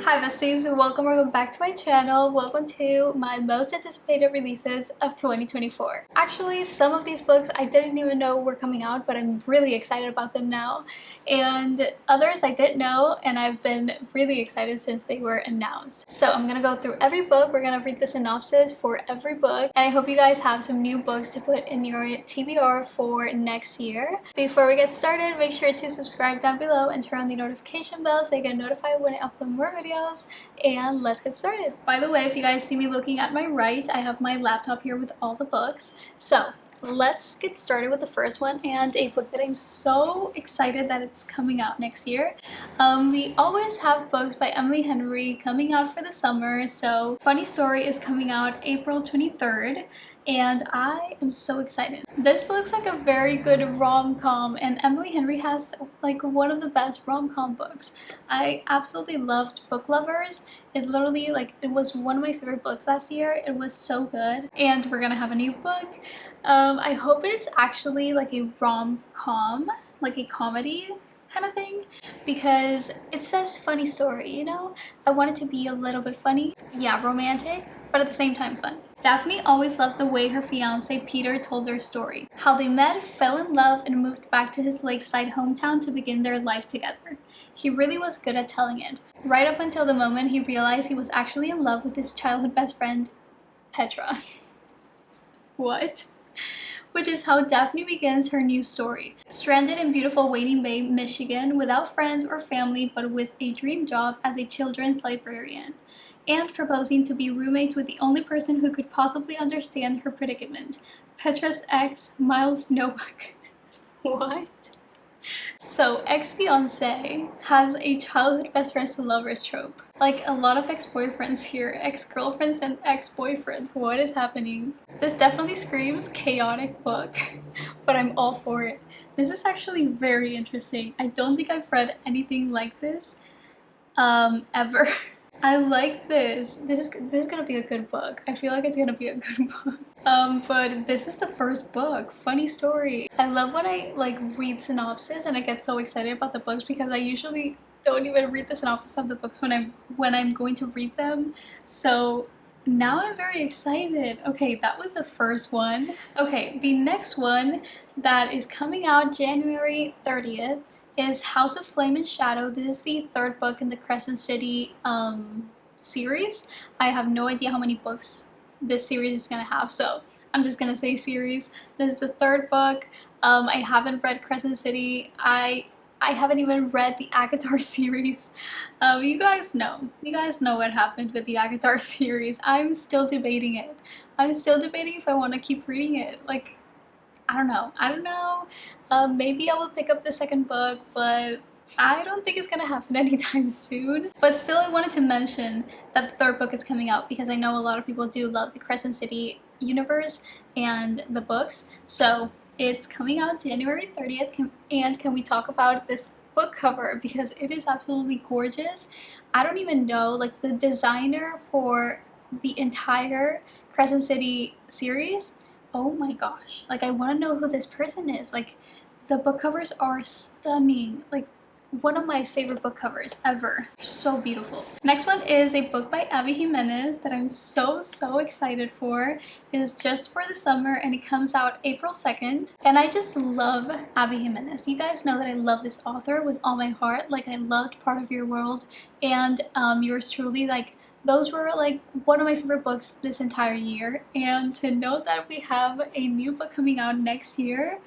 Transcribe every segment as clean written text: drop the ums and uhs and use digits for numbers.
Hi besties, welcome back to my channel. Welcome to my most anticipated releases of 2024. Actually, some of these books I didn't even know were coming out, but I'm really excited about them now. And others I didn't know, and I've been really excited since they were announced. So I'm gonna go through every book. We're gonna read the synopsis for every book, and I hope you guys have some new books to put in your TBR for next year. Before we get started, make sure to subscribe down below and turn on the notification bell so you get notified when I upload more videos. And let's get started. By the way, if you guys see me looking at my right, I have my laptop here with all the books. So let's get started with the first one, and a book that I'm so excited that it's coming out next year. We always have books by Emily Henry coming out for the summer, so Funny Story is coming out April 23rd, and I am so excited. This looks like a very good rom-com, and Emily Henry has like one of the best rom-com books. I absolutely loved Book Lovers. It's literally like, it was one of my favorite books last year. It was so good, and we're gonna have a new book. I hope it's actually like a rom-com, like a comedy kind of thing, because it says funny story, you know? I want it to be a little bit funny. Yeah, romantic, but at the same time fun. Daphne always loved the way her fiancé Peter told their story. How they met, fell in love, and moved back to his lakeside hometown to begin their life together. He really was good at telling it, right up until the moment he realized he was actually in love with his childhood best friend, Petra. What? Which is how Daphne begins her new story. Stranded in beautiful Wading Bay, Michigan, without friends or family, but with a dream job as a children's librarian, and proposing to be roommates with the only person who could possibly understand her predicament, Petra's ex, Miles Nowak. What? So, ex-fiancé has a childhood best friends to lovers trope. Like a lot of ex-boyfriends here, ex-girlfriends and ex-boyfriends. What is happening? This definitely screams chaotic book, but I'm all for it. This is actually very interesting. I don't think I've read anything like this ever. I like this. This is gonna be a good book. I feel like it's gonna be a good book. But this is the first book, Funny Story. I love when I like read synopsis and I get so excited about the books, because I usually don't even read the synopsis of the books when I'm going to read them. So now I'm very excited. Okay, that was the first one. Okay, the next one that is coming out January 30th is House of Flame and Shadow. This is the third book in the Crescent City series. I have no idea how many books this series is gonna have, so I'm just gonna say series. This is the third book. I haven't read Crescent City. I haven't even read the Agatar series. You guys know what happened with the Agatar series. I'm still debating it. I'm still debating if I want to keep reading it. Like, I don't know. Maybe I will pick up the second book, but I don't think it's gonna happen anytime soon. But still, I wanted to mention that the third book is coming out, because I know a lot of people do love the Crescent City universe and the books. So it's coming out January 30th, and can we talk about this book cover, because it is absolutely gorgeous. I don't even know, like, the designer for the entire Crescent City series. Oh my gosh, like, I want to know who this person is. Like, the book covers are stunning. Like, one of my favorite book covers ever. So beautiful. Next one is a book by Abby Jimenez that I'm so excited for. It is Just for the Summer, and it comes out April 2nd. And I just love Abby Jimenez. You guys know that I love this author with all my heart. Like, I loved Part of Your World and Yours Truly. Like, those were like one of my favorite books this entire year, and to know that we have a new book coming out next year,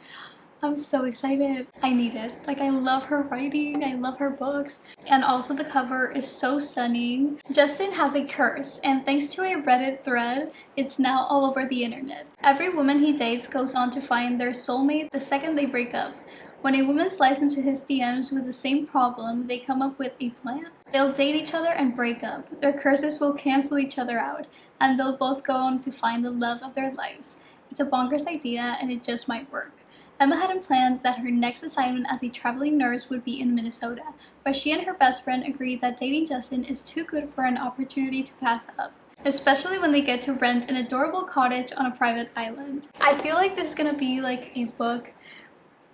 I'm so excited. I need it. Like, I love her writing, I love her books, and also the cover is so stunning. Justin has a curse, and thanks to a Reddit thread, it's now all over the internet. Every woman he dates goes on to find their soulmate the second they break up. When a woman slides into his DMs with the same problem, they come up with a plan. They'll date each other and break up. Their curses will cancel each other out, and they'll both go on to find the love of their lives. It's a bonkers idea, and it just might work. Emma hadn't planned that her next assignment as a traveling nurse would be in Minnesota, but she and her best friend agreed that dating Justin is too good for an opportunity to pass up, especially when they get to rent an adorable cottage on a private island. I feel like this is gonna be like a book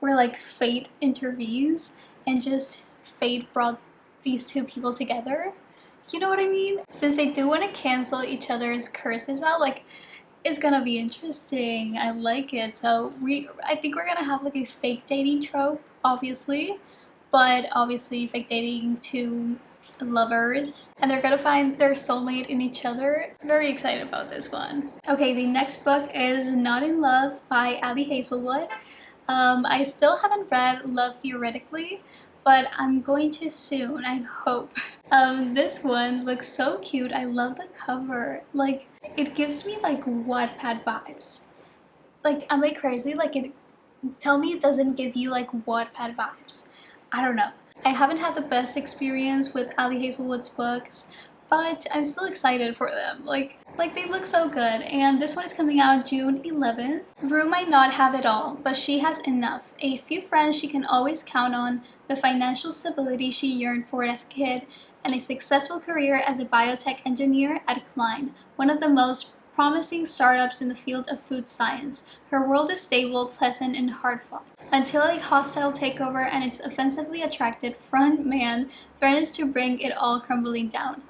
where like fate intervenes, and just fate brought these two people together. You know what I mean? Since they do want to cancel each other's curses out, like, it's gonna be interesting. I like it. So I think we're gonna have like a fake dating trope, obviously, but obviously fake dating to lovers, and they're gonna find their soulmate in each other. Very excited about this one. Okay, the next book is Not in Love by Ali Hazelwood. I still haven't read Love Theoretically, but I'm going to soon, I hope. This one looks so cute. I love the cover. Like, it gives me like Wattpad vibes. Like, am I crazy? Like, tell me it doesn't give you like Wattpad vibes. I don't know. I haven't had the best experience with Ali Hazelwood's books, but I'm still excited for them. Like they look so good. And this one is coming out June 11th. Rue might not have it all, but she has enough. A few friends she can always count on, the financial stability she yearned for as a kid, and a successful career as a biotech engineer at Klein, one of the most promising startups in the field of food science. Her world is stable, pleasant, and hard-fought, until a hostile takeover and its offensively attracted front man threatens to bring it all crumbling down.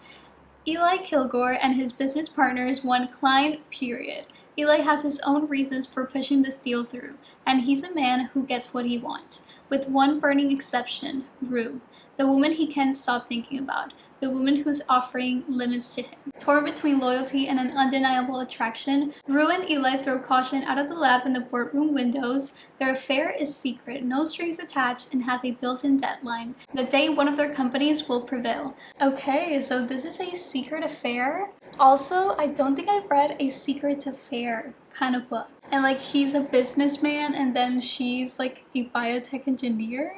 Eli Kilgore and his business partners want Klein, period. Eli has his own reasons for pushing this deal through, and he's a man who gets what he wants, with one burning exception, Rue, the woman he can't stop thinking about, the woman who's offering limits to him. Torn between loyalty and an undeniable attraction, Rue and Eli throw caution out of the lab in the boardroom windows. Their affair is secret, no strings attached, and has a built-in deadline, the day one of their companies will prevail. Okay, so this is a secret affair? Also, I don't think I've read a secret affair kind of book. And like, he's a businessman and then she's like a biotech engineer?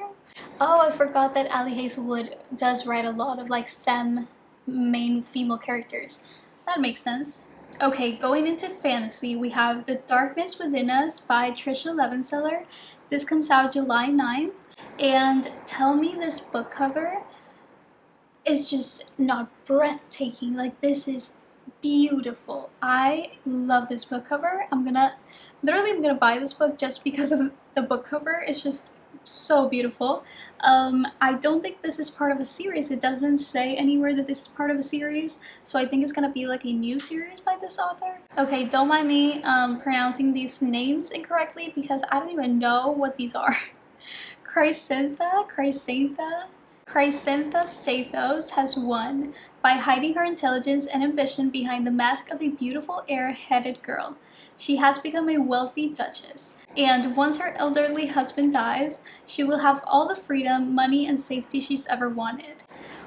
Oh, I forgot that Ali Hazelwood does write a lot of like STEM main female characters. That makes sense. Okay, going into fantasy, we have The Darkness Within Us by Trisha Levenseller. This comes out July 9th. And tell me this book cover is just not breathtaking. Like, this is beautiful. I love this book cover. I'm gonna buy this book just because of the book cover. It's just so beautiful. I don't think this is part of a series. It doesn't say anywhere that this is part of a series, so I think it's gonna be like a new series by this author. Okay, don't mind me pronouncing these names incorrectly because I don't even know what these are. Chrysantha Stathos has won by hiding her intelligence and ambition behind the mask of a beautiful air-headed girl. She has become a wealthy duchess, and once her elderly husband dies, she will have all the freedom, money, and safety she's ever wanted.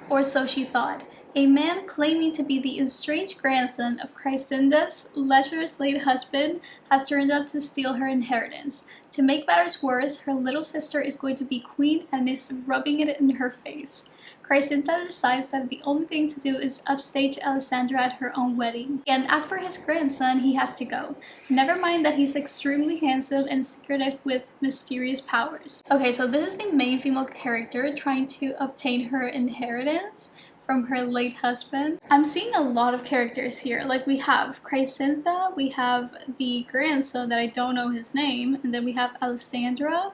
Or so she thought. A man claiming to be the estranged grandson of Chrysantha's lecherous late husband has turned up to steal her inheritance. To make matters worse, her little sister is going to be queen and is rubbing it in her face. Chrysantha decides that the only thing to do is upstage Alessandra at her own wedding. And as for his grandson, he has to go. Never mind that he's extremely handsome and secretive with mysterious powers. Okay, so this is the main female character trying to obtain her inheritance from her late husband. I'm seeing a lot of characters here. Like, we have Chrysantha, we have the grandson that I don't know his name, and then we have Alessandra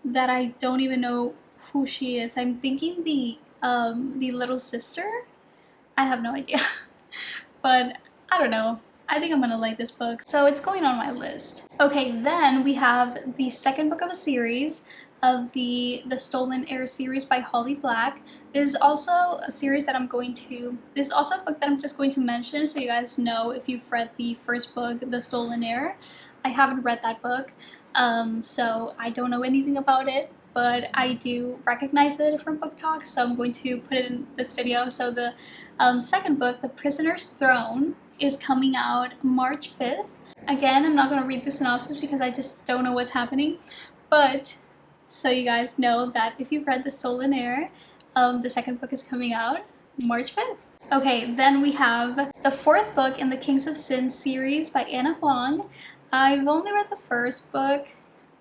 that I don't even know who she is. I'm thinking the little sister. I have no idea. But I don't know. I think I'm gonna like this book, so it's going on my list. Okay, then we have the second book of a series of the Stolen Heir series by Holly Black. This is also a series that this is also a book that I'm just going to mention so you guys know if you've read the first book, The Stolen Heir. I haven't read that book, so I don't know anything about it, but I do recognize it from book talks, so I'm going to put it in this video. So the second book, The Prisoner's Throne, is coming out March 5th. Again, I'm not going to read the synopsis because I just don't know what's happening, but so you guys know that if you've read The Stolen Heir, the second book is coming out March 5th. Okay, then we have the fourth book in the Kings of Sin series by Anna Huang. I've only read the first book.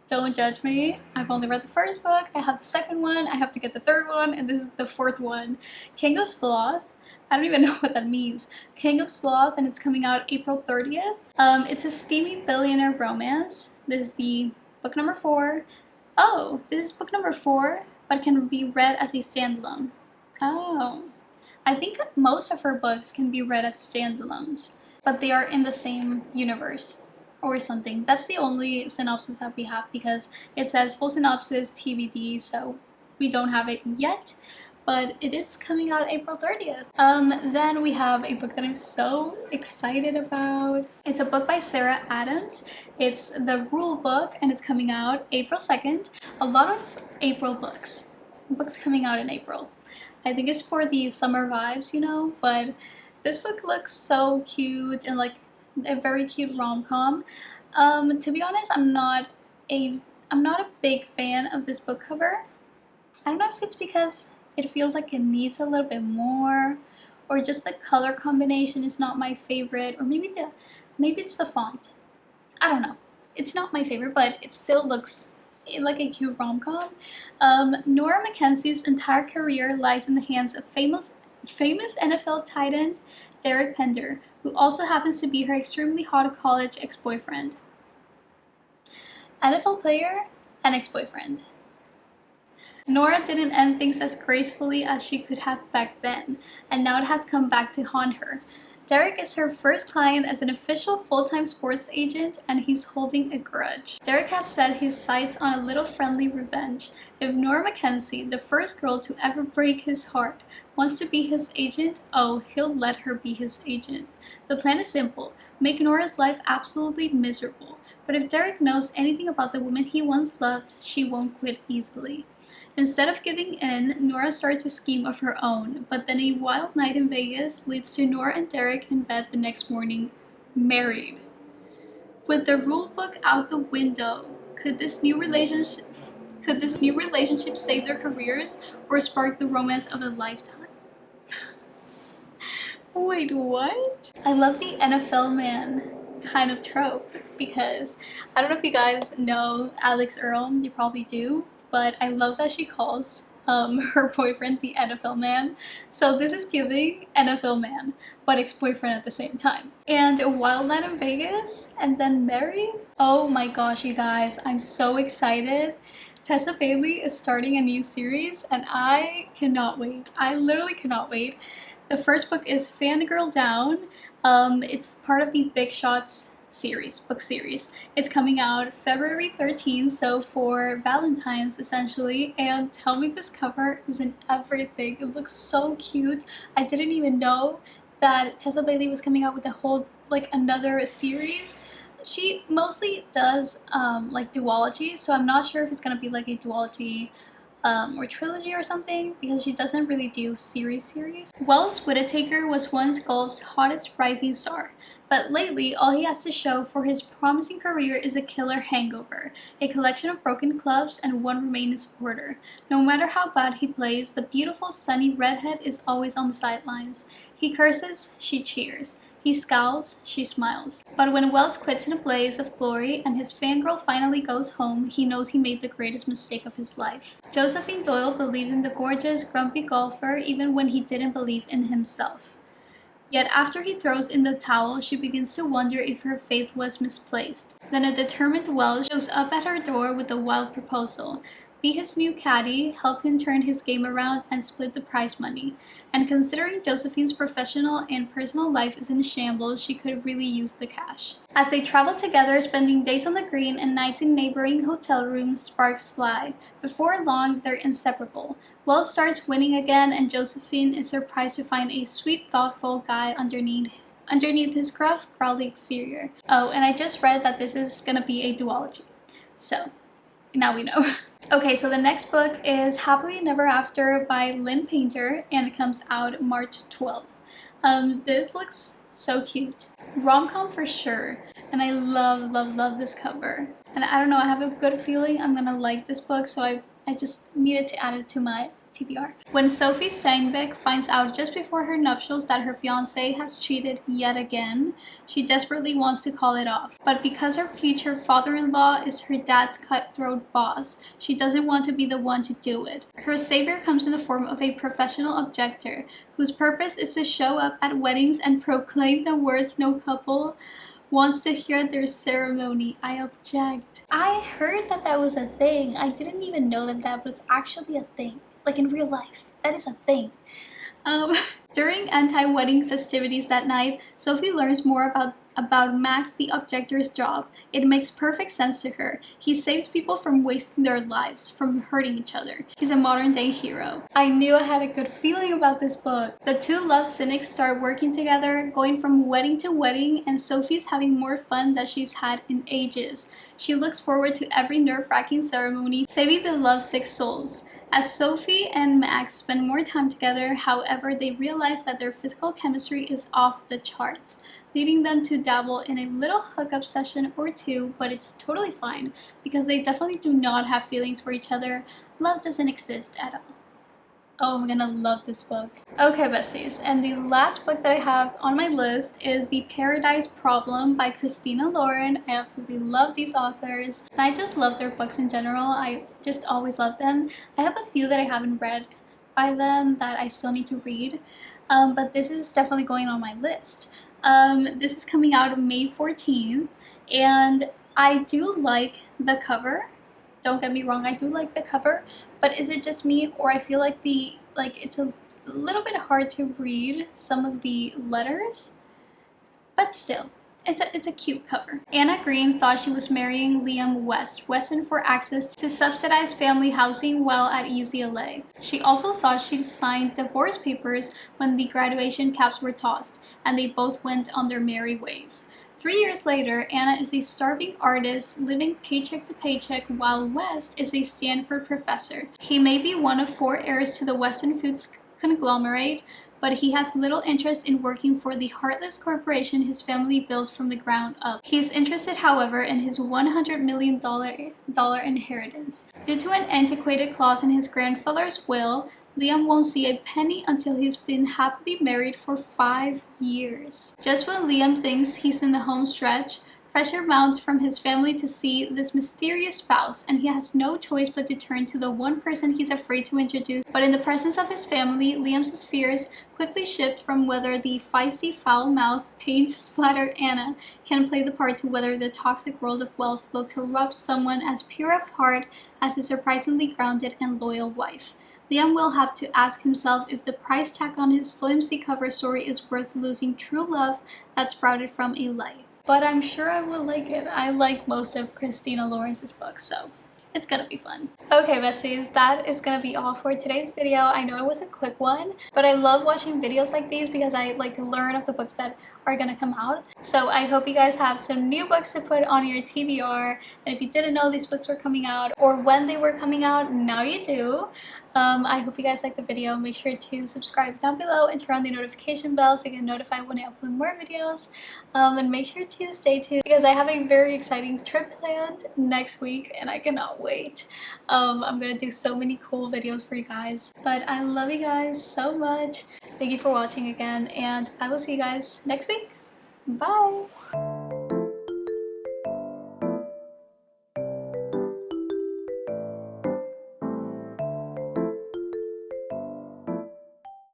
Don't judge me. I've only read the first book. I have the second one. I have to get the third one, and this is the fourth one. King of Sloth. I don't even know what that means. King of Sloth, and it's coming out April 30th. It's a steamy billionaire romance. This is the book number 4. Oh, this is book number 4, but can be read as a standalone. Oh, I think most of her books can be read as standalones, but they are in the same universe or something. That's the only synopsis that we have, because it says full synopsis TBD, so we don't have it yet, but it is coming out April 30th. Then we have a book that I'm so excited about. It's a book by Sarah Adams. It's the Rule Book, and it's coming out April 2nd. A lot of April books coming out in April. I think it's for the summer vibes, you know, but this book looks so cute and like a very cute rom-com. To be honest, I'm not a big fan of this book cover. I don't know if it's because it feels like it needs a little bit more, or just the color combination is not my favorite, or maybe it's the font. I don't know. It's not my favorite, but it still looks like a cute rom-com. Nora Mackenzie's entire career lies in the hands of famous NFL tight end Derek Pender, who also happens to be her extremely hot college ex-boyfriend. NFL player and ex-boyfriend. Nora didn't end things as gracefully as she could have back then, and now it has come back to haunt her. Derek is her first client as an official full-time sports agent, and he's holding a grudge. Derek has set his sights on a little friendly revenge. If Nora Mackenzie, the first girl to ever break his heart, wants to be his agent, oh, he'll let her be his agent. The plan is simple: make Nora's life absolutely miserable. But if Derek knows anything about the woman he once loved, she won't quit easily. Instead of giving in, Nora starts a scheme of her own, but then a wild night in Vegas leads to Nora and Derek in bed the next morning, married. With the rule book out the window, could this new relationship save their careers or spark the romance of a lifetime? Wait, what? I love the NFL man kind of trope, because I don't know if you guys know Alex Earl, you probably do, but I love that she calls her boyfriend the NFL man. So this is giving NFL man, but ex-boyfriend at the same time. And a wild night in Vegas, and then married? Oh my gosh, you guys, I'm so excited. Tessa Bailey is starting a new series, and I cannot wait. I literally cannot wait. The first book is Fangirl Down. It's part of the Big Shots book series. It's coming out February 13th, so for Valentine's essentially, and tell me this cover isn't everything. It looks so cute. I didn't even know that Tessa Bailey was coming out with a whole, like, another series. She mostly does like duology, so I'm not sure if it's gonna be like a duology or trilogy or something, because she doesn't really do series. Wells Whittaker was once golf's hottest rising star, but lately all he has to show for his promising career is a killer hangover, a collection of broken clubs, and one remaining supporter. No matter how bad he plays, the beautiful sunny redhead is always on the sidelines. He curses, she cheers. He scowls, she smiles. But when Wells quits in a blaze of glory and his fangirl finally goes home, he knows he made the greatest mistake of his life. Josephine Doyle believed in the gorgeous, grumpy golfer even when he didn't believe in himself. Yet after he throws in the towel, she begins to wonder if her faith was misplaced. Then a determined Wells shows up at her door with a wild proposal. Be his new caddy, help him turn his game around, and split the prize money. And considering Josephine's professional and personal life is in shambles, she could really use the cash. As they travel together, spending days on the green and nights in neighboring hotel rooms, sparks fly. Before long, they're inseparable. Wells starts winning again, and Josephine is surprised to find a sweet, thoughtful guy underneath his gruff, growly exterior. Oh, and I just read that this is gonna be a duology. So, now we know. Okay, so the next book is Happily Never After by Lynn Painter, and it comes out March 12th. This looks so cute. Rom-com for sure, and I love this cover. And I don't know, I have a good feeling I'm gonna like this book, so I just needed to add it to my TBR. When Sophie Steinbeck finds out just before her nuptials that her fiancé has cheated yet again, she desperately wants to call it off. But because her future father-in-law is her dad's cutthroat boss, she doesn't want to be the one to do it. Her savior comes in the form of a professional objector, whose purpose is to show up at weddings and proclaim the words no couple wants to hear at their ceremony. I object. I heard that was a thing. I didn't even know that was actually a thing. Like in real life, that is a thing. During anti-wedding festivities that night, Sophie learns more about Max the Objector's job. It makes perfect sense to her. He saves people from wasting their lives, from hurting each other. He's a modern-day hero. I knew I had a good feeling about this book. The two love cynics start working together, going from wedding to wedding, and Sophie's having more fun than she's had in ages. She looks forward to every nerve-wracking ceremony, saving the lovesick souls. As Sophie and Max spend more time together, however, they realize that their physical chemistry is off the charts, leading them to dabble in a little hookup session or two, but it's totally fine because they definitely do not have feelings for each other. Love doesn't exist at all. Oh, I'm gonna love this book. Okay, besties, and the last book that I have on my list is The Paradise Problem by Christina Lauren. I absolutely love these authors, and I just love their books in general. I just always love them. I have a few that I haven't read by them that I still need to read, but this is definitely going on my list. This is coming out May 14th, and I do like the cover. Don't get me wrong, I do like the cover, but is it just me, or I feel like it's a little bit hard to read some of the letters, but still, it's a cute cover. Anna Green thought she was marrying Liam Weston for access to subsidized family housing while at UCLA. She also thought she'd signed divorce papers when the graduation caps were tossed, and they both went on their merry ways. 3 years later, Anna is a starving artist living paycheck to paycheck while West is a Stanford professor. He may be one of 4 heirs to the Weston Foods conglomerate, but he has little interest in working for the heartless corporation his family built from the ground up. He's interested, however, in his $100 million inheritance. Due to an antiquated clause in his grandfather's will, Liam won't see a penny until he's been happily married for 5 years. Just when Liam thinks he's in the home stretch, pressure mounts from his family to see this mysterious spouse, and he has no choice but to turn to the one person he's afraid to introduce. But in the presence of his family, Liam's fears quickly shift from whether the feisty, foul-mouthed, paint-splattered Anna can play the part to whether the toxic world of wealth will corrupt someone as pure of heart as his surprisingly grounded and loyal wife. Liam will have to ask himself if the price tag on his flimsy cover story is worth losing true love that sprouted from a lie. But I'm sure I will like it. I like most of Christina Lauren's books, so it's gonna be fun. Okay, besties, that is gonna be all for today's video. I know it was a quick one, but I love watching videos like these because I learn of the books that are gonna come out. So I hope you guys have some new books to put on your TBR, and if you didn't know these books were coming out or when they were coming out, now you do. I hope you guys liked the video. Make sure to subscribe down below and turn on the notification bell so you get notified when I upload more videos. And make sure to stay tuned because I have a very exciting trip planned next week and I cannot wait. I'm gonna do so many cool videos for you guys. But I love you guys so much. Thank you for watching again, and I will see you guys next week. Bye!